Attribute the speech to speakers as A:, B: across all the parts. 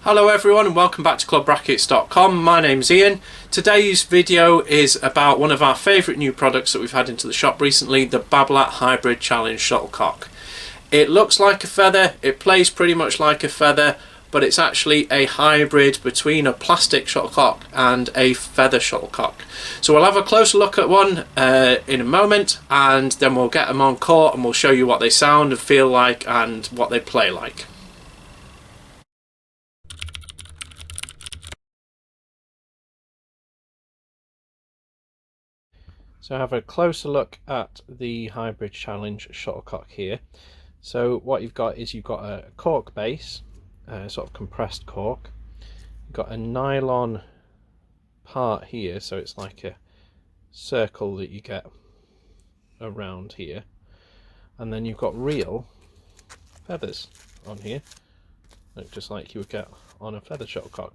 A: Hello everyone and welcome back to ClubRackets.com. My name's Ian. Today's video is about one of our favourite new products that we've had into the shop recently, the Babolat Hybrid Challenge Shuttlecock. It looks like a feather, it plays pretty much like a feather, but it's actually a hybrid between a plastic shuttlecock and a feather shuttlecock. So we'll have a closer look at one in a moment, and then we'll get them on court and we'll show you what they sound and feel like and what they play like. So have a closer look at the Hybrid Challenge Shuttlecock here. So what you've got is you've got a cork base, sort of compressed cork. You've got a nylon part here, so it's like a circle that you get around here. And then you've got real feathers on here, just like you would get on a feather shuttlecock.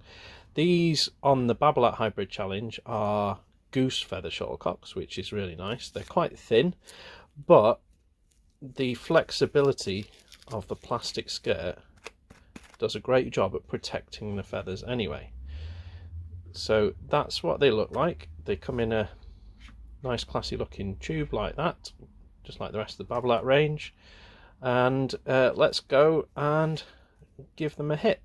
A: These on the Babolat Hybrid Challenge are goose feather shuttlecocks, which is really nice. They're quite thin, but the flexibility of the plastic skirt does a great job at protecting the feathers anyway. So that's what they look like. They come in a nice classy looking tube like that, just like the rest of the Babolat range. And let's go and give them a hit.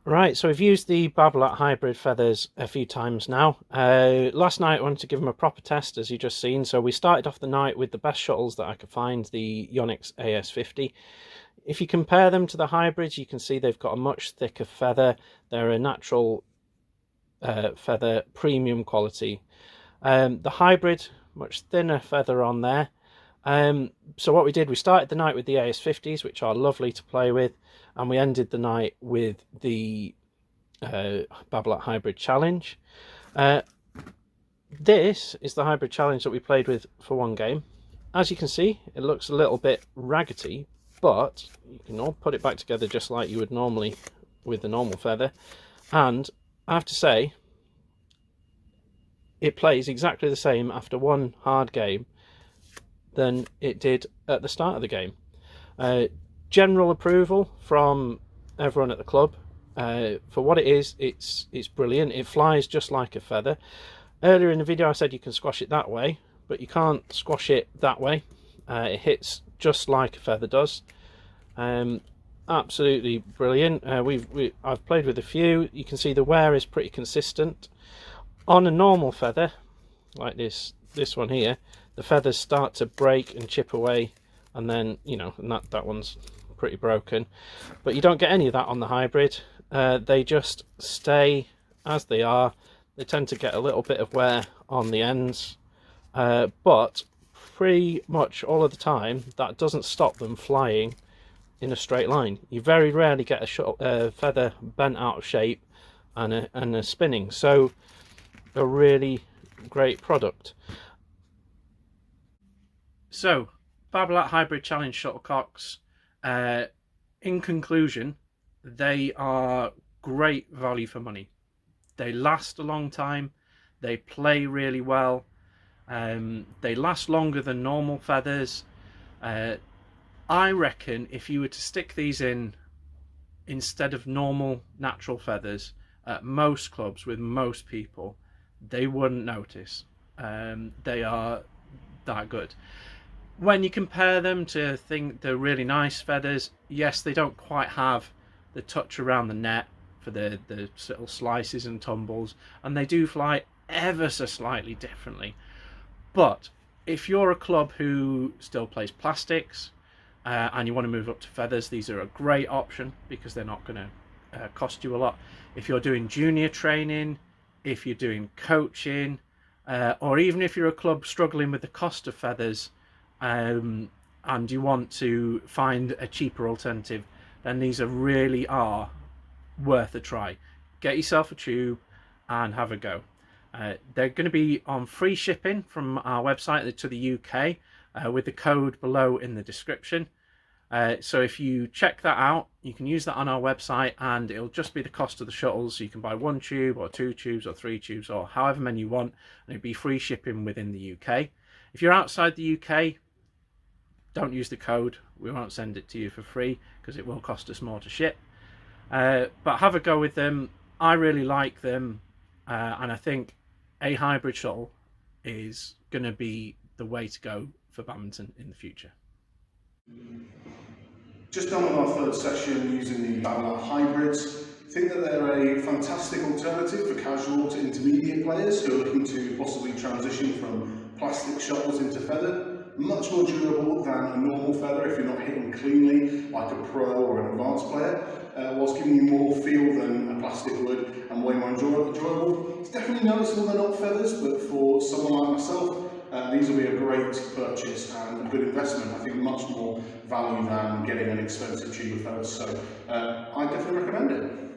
A: Right, so we've used the Babolat Hybrid feathers a few times now. Last night I wanted to give them a proper test, as you just seen. So we started off the night with the best shuttles that I could find, the Yonex AS50. If you compare them to the hybrids, you can see they've got a much thicker feather. They're a natural feather, premium quality. The hybrid, much thinner feather on there. So what we did, we started the night with the AS50s, which are lovely to play with, and we ended the night with the Babolat Hybrid Challenge. This is the Hybrid Challenge that we played with for one game. As you can see, it looks a little bit raggedy, but you can all put it back together just like you would normally with the normal feather. And I have to say, it plays exactly the same after one hard game than it did at the start of the game. General approval from everyone at the club. For what it is, it's brilliant. It flies just like a feather. Earlier in the video I said you can squash it that way, but you can't squash it that way. It hits just like a feather does. Absolutely brilliant. I've played with a few. You can see the wear is pretty consistent. On a normal feather, like this one here, the feathers start to break and chip away, and then, you know, and that one's pretty broken. But you don't get any of that on the hybrid. They just stay as they are. They tend to get a little bit of wear on the ends, but pretty much all of the time that doesn't stop them flying in a straight line. You very rarely get a feather bent out of shape and a spinning. So a really great product. So, Babolat Hybrid Challenge Shuttlecocks, in conclusion, they are great value for money. They last a long time, they play really well, they last longer than normal feathers. I reckon if you were to stick these in instead of normal natural feathers at most clubs with most people, they wouldn't notice. They are that good. When you compare them to the really nice feathers, yes, they don't quite have the touch around the net for the little slices and tumbles, and they do fly ever so slightly differently. But if you're a club who still plays plastics and you want to move up to feathers, these are a great option because they're not going to cost you a lot. If you're doing junior training, if you're doing coaching, or even if you're a club struggling with the cost of feathers, and you want to find a cheaper alternative, then these really are worth a try. Get yourself a tube and have a go. They're going to be on free shipping from our website to the UK with the code below in the description. So if you check that out, you can use that on our website, and it'll just be the cost of the shuttles. So you can buy 1 tube or 2 tubes or 3 tubes or however many you want, and it'll be free shipping within the UK. If you're outside the UK, don't use the code. We won't send it to you for free because it will cost us more to ship. But have a go with them. I really like them, and I think a hybrid shuttle is going to be the way to go for badminton in the future.
B: Just done with our third session using the Babolat Hybrids. I think that they're a fantastic alternative for casual to intermediate players who are looking to possibly transition from plastic shuttles into feather. Much more durable than a normal feather if you're not hitting cleanly like a pro or an advanced player, whilst giving you more feel than a plastic would and way more enjoyable. It's definitely noticeable they're not feathers, but for someone like myself, these will be a great purchase and a good investment. I think much more value than getting an expensive tube of feathers, so I definitely recommend it.